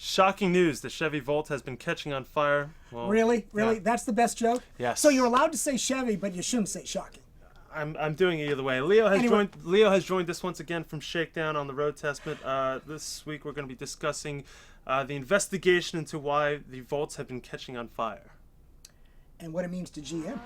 Shocking news. The Chevy Volt has been catching on fire. Well, Really? yeah. That's the best joke? Yes. So you're allowed to say Chevy, but you shouldn't say shocking. I'm doing it either way. Leo has joined us once again from Shakedown on the Road Testament. This week we're going to be discussing the investigation into why the Volts have been catching on fire. And what it means to GM.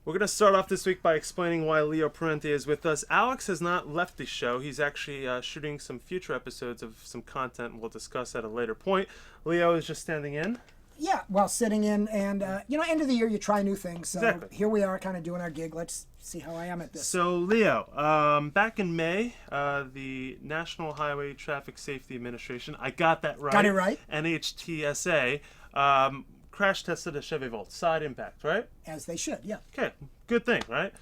We're going to start off this week by explaining why Leo Parente is with us. Alex has not left the show. He's actually shooting some future episodes of some content, and we'll discuss at a later point. Leo is just standing in. Yeah, well, sitting in, and, end of the year, you try new things. So Exactly. Here we are kind of doing our gig. Let's see how I am at this. So, Leo, back in May, the National Highway Traffic Safety Administration, I got that right. Got it right. NHTSA, crash tested a Chevy Volt. Side impact, right? As they should, yeah. Okay, good thing, right?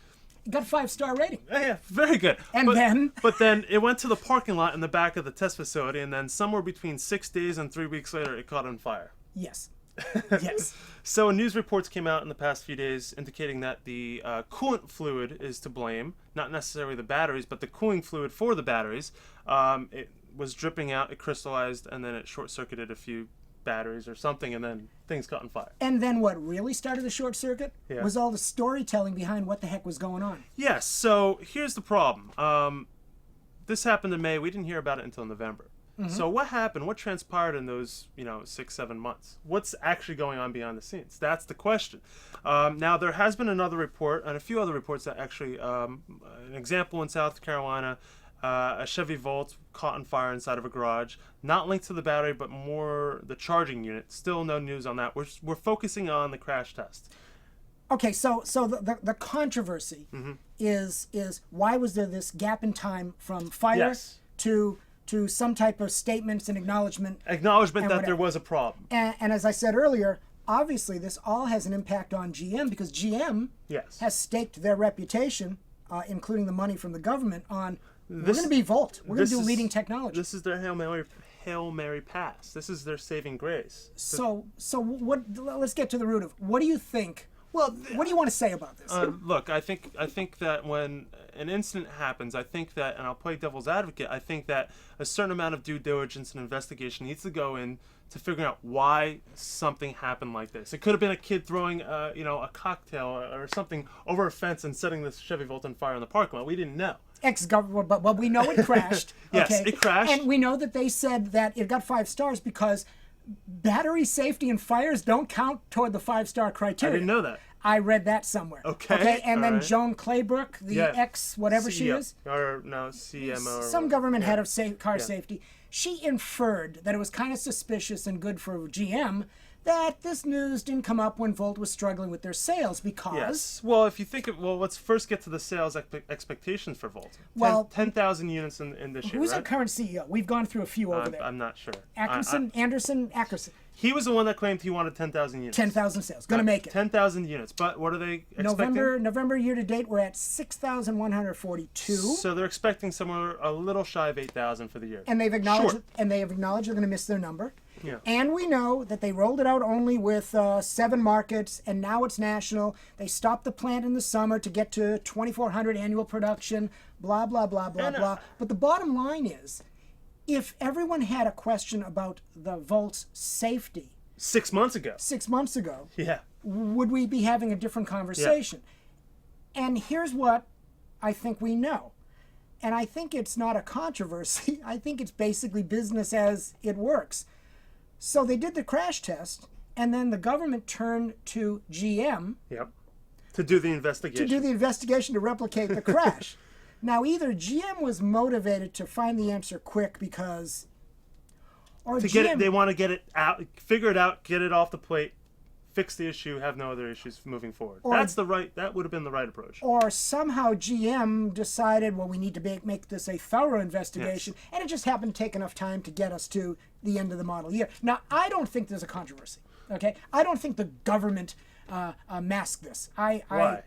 Got a 5-star rating. Yeah, very good. And then? But then it went to the parking lot in the back of the test facility, and then somewhere between 6 days and 3 weeks later, it caught on fire. Yes. Yes. So news reports came out in the past few days indicating that the coolant fluid is to blame, not necessarily the batteries, but the cooling fluid for the batteries. It was dripping out, it crystallized, and then it short-circuited a few batteries or something, and then things caught on fire. And then what really started the short circuit Yeah. was all the storytelling behind what the heck was going on. Yes, so here's the problem. This happened in May. We didn't hear about it until November. Mm-hmm. So what happened? What transpired in those, 6-7 months? What's actually going on behind the scenes? That's the question. Now, there has been another report and a few other reports that actually, an example in South Carolina, a Chevy Volt caught on fire inside of a garage, not linked to the battery, but more the charging unit. Still no news on that. We're focusing on the crash test. Okay, so the controversy is why was there this gap in time from fire Yes. to some type of statements and acknowledgement That whatever. there was a problem. And as I said earlier, obviously this all has an impact on GM because GM Yes. has staked their reputation, including the money from the government, on we're going to be Volt. We're going to do leading technology. This is their Hail Mary pass. This is their saving grace. So what? Let's get to the root of what do you think? Well, what do you want to say about this? look, I think that when an incident happens, I think that, and I'll play devil's advocate, I think that a certain amount of due diligence and investigation needs to go in to figuring out why something happened like this. It could have been a kid throwing, a cocktail or something over a fence and setting this Chevy Volt on fire in the parking lot. We didn't know. Ex-government, but we know it crashed. Yes, okay? it crashed. And we know that they said that it got 5 stars because battery safety and fires don't count toward the 5-star criteria. I didn't know that. I read that somewhere. Okay. And all then right. Joan Claybrook, the ex-whatever she is. Or no, CMO. Some government head of car safety. She inferred that it was kind of suspicious and good for GM that this news didn't come up when Volt was struggling with their sales because... Yes. Well, if you think of... Well, let's first get to the sales expectations for Volt. Well, 10,000 units in this year, who's right? our current CEO? We've gone through a few over there. I'm not sure. Anderson. He was the one that claimed he wanted 10,000 units. 10,000 sales. Going to make it. 10,000 units. But what are they expecting? November year to date, we're at 6,142. So they're expecting somewhere a little shy of 8,000 for the year. And they've acknowledged Sure. they're going to miss their number. Yeah. And we know that they rolled it out only with 7 markets, and now it's national. They stopped the plant in the summer to get to 2,400 annual production, blah, blah, blah, blah, blah. But the bottom line is, if everyone had a question about the Volt's safety 6 months ago. 6 months ago, Yeah. would we be having a different conversation? Yeah. And here's what I think we know. And I think it's not a controversy. I think it's basically business as it works. So they did the crash test, and then the government turned to GM Yep. To do the investigation. to replicate the crash. Now, either GM was motivated to find the answer quick because... Or They want to get it out, figure it out, get it off the plate, fix the issue, have no other issues moving forward. That would have been the right approach. Or somehow GM decided, well, we need to make this a thorough investigation, and it just happened to take enough time to get us to the end of the model year. Now, I don't think there's a controversy, okay? I don't think the government masked this. Why?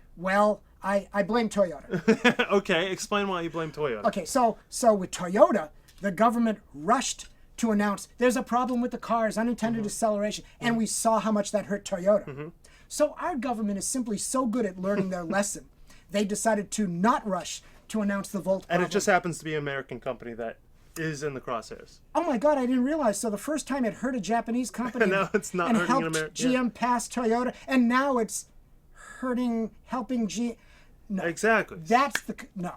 I blame Toyota. Okay, explain why you blame Toyota. Okay, so with Toyota, the government rushed to announce there's a problem with the cars, unintended acceleration, and we saw how much that hurt Toyota. So our government is simply so good at learning their lesson, they decided to not rush to announce the Volt problem. And it just happens to be an American company that is in the crosshairs. Oh my God, I didn't realize. So the first time it hurt a Japanese company now it's not and hurting helped an American. GM pass Toyota, and now it's helping GM. No. Exactly. That's no.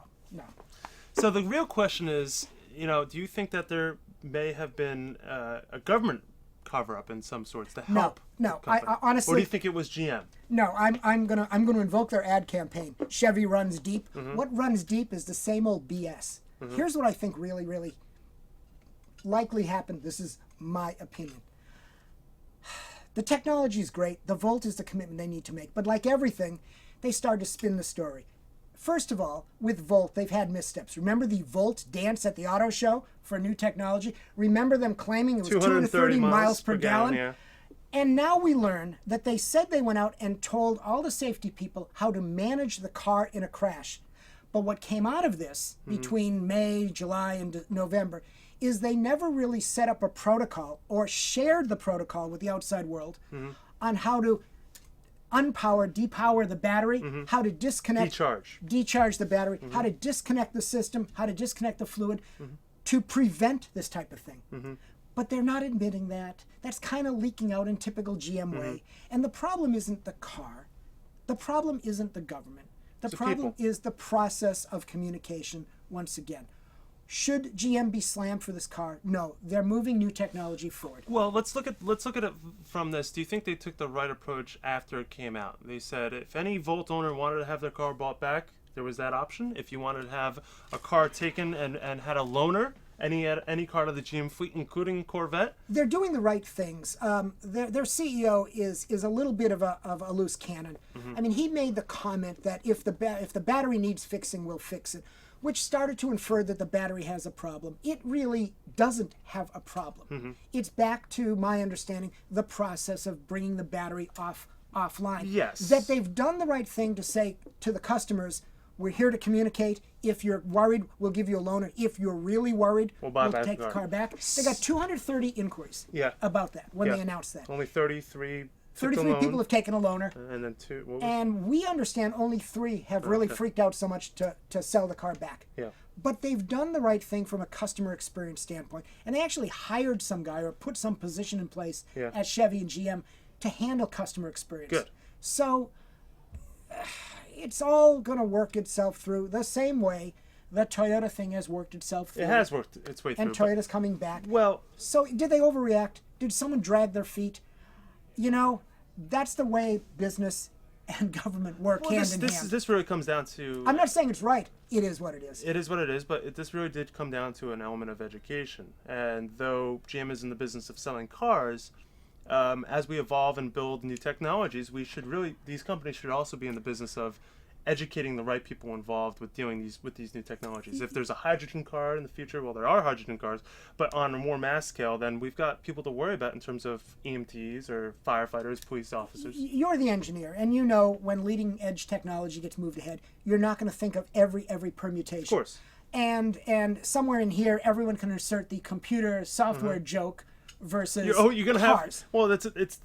So the real question is, do you think that there may have been a government cover-up in some sorts to help? No. the company? I honestly. Or do you think it was GM? No, I'm gonna invoke their ad campaign. Chevy runs deep. Mm-hmm. What runs deep is the same old BS. Here's what I think really, really likely happened. This is my opinion. The technology is great. The Volt is the commitment they need to make. But like everything, they started to spin the story. First of all, with Volt, they've had missteps. Remember the Volt dance at the auto show for new technology? Remember them claiming it was 230 miles per gallon? Yeah. And now we learn that they said they went out and told all the safety people how to manage the car in a crash. But what came out of this between May, July, and November is they never really set up a protocol or shared the protocol with the outside world on how to unpower, depower the battery, how to disconnect, decharge the battery, how to disconnect the system, how to disconnect the fluid to prevent this type of thing. But they're not admitting that. That's kind of leaking out in typical GM way. And the problem isn't the car. The problem isn't the government. The problem is the process of communication once again. Should GM be slammed for this car? No, they're moving new technology forward. Well, let's look at it from this. Do you think they took the right approach after it came out? They said if any Volt owner wanted to have their car bought back, there was that option. If you wanted to have a car taken and had a loaner, any car of the GM fleet, including Corvette, they're doing the right things. Their CEO is a little bit of a loose cannon. I mean, he made the comment that if the battery needs fixing, we'll fix it, which started to infer that the battery has a problem. It really doesn't have a problem. It's back to my understanding the process of bringing the battery offline. Yes. That they've done the right thing to say to the customers, we're here to communicate. If you're worried, we'll give you a loaner. If you're really worried, we'll take the car back. They got 230 inquiries about that when they announced that. Only 33 people have taken a loaner. And then 2. And we understand only 3 have really freaked out so much to sell the car back. Yeah. But they've done the right thing from a customer experience standpoint. And they actually hired some guy or put some position in place at Chevy and GM to handle customer experience. Good. So it's all going to work itself through the same way the Toyota thing has worked itself through. It has worked its way through. And Toyota's coming back. Well, so did they overreact? Did someone drag their feet? That's the way business and government work hand in hand. This really comes down to... I'm not saying it's right. It is what it is. It is what it is, but this really did come down to an element of education. And though GM is in the business of selling cars, as we evolve and build new technologies, these companies should also be in the business of educating the right people involved with dealing with these new technologies. If there's a hydrogen car in the future, well, there are hydrogen cars, but on a more mass scale, then we've got people to worry about in terms of EMTs or firefighters, police officers. You're the engineer, and when leading edge technology gets moved ahead, you're not going to think of every permutation. Of course. And somewhere in here, everyone can insert the computer software joke versus you're going to cars. Well, it's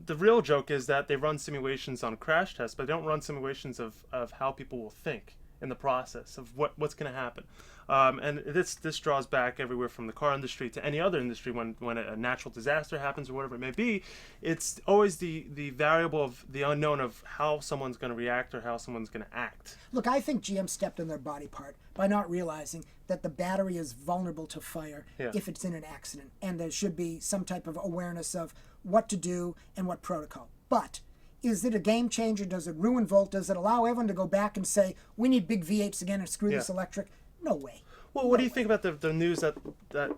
the real joke is that they run simulations on crash tests, but they don't run simulations of how people will think in the process of what's going to happen. And this draws back everywhere from the car industry to any other industry. When a natural disaster happens or whatever it may be, it's always the variable of the unknown of how someone's going to react or how someone's going to act. Look, I think GM stepped on their body part by not realizing that the battery is vulnerable to fire if it's in an accident, and there should be some type of awareness of what to do and what protocol. But is it a game changer? Does it ruin Volt? Does it allow everyone to go back and say, we need big V8s again and screw this electric? No way. Well, what do you think about the news that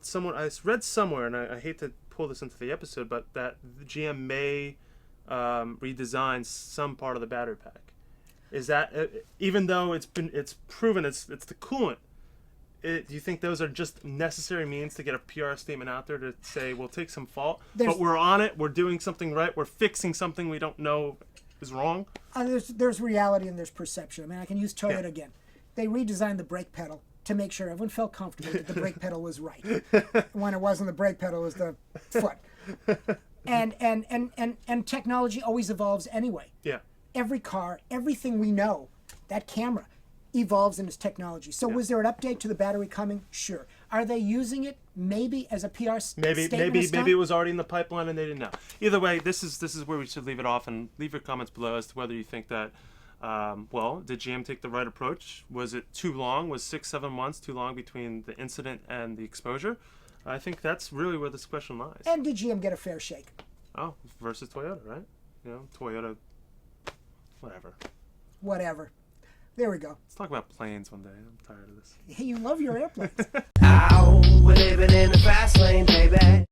someone, I read somewhere, and I hate to pull this into the episode, but that GM may redesign some part of the battery pack? Is that, even though it's proven it's the coolant, do you think those are just necessary means to get a PR statement out there to say we'll take some fault, but we're on it, we're doing something right, we're fixing something we don't know is wrong? There's reality and there's perception. I mean, I can use Toyota again. They redesigned the brake pedal to make sure everyone felt comfortable that the brake pedal was right. When it wasn't the brake pedal, it was the foot. And technology always evolves anyway. Yeah. Every car, everything we know, that camera evolves in its technology. So was there an update to the battery coming? Sure. Are they using it maybe as a PR statement? Maybe it was already in the pipeline and they didn't know. Either way, this is where we should leave it off, and leave your comments below as to whether you think that did GM take the right approach? Was it too long? Was 6-7 months too long between the incident and the exposure? I think that's really where this question lies. And did GM get a fair shake? Oh, versus Toyota, right? Toyota, whatever. Whatever. There we go. Let's talk about planes one day. I'm tired of this. Hey, you love your airplanes. Ow, we're living in the fast lane, baby.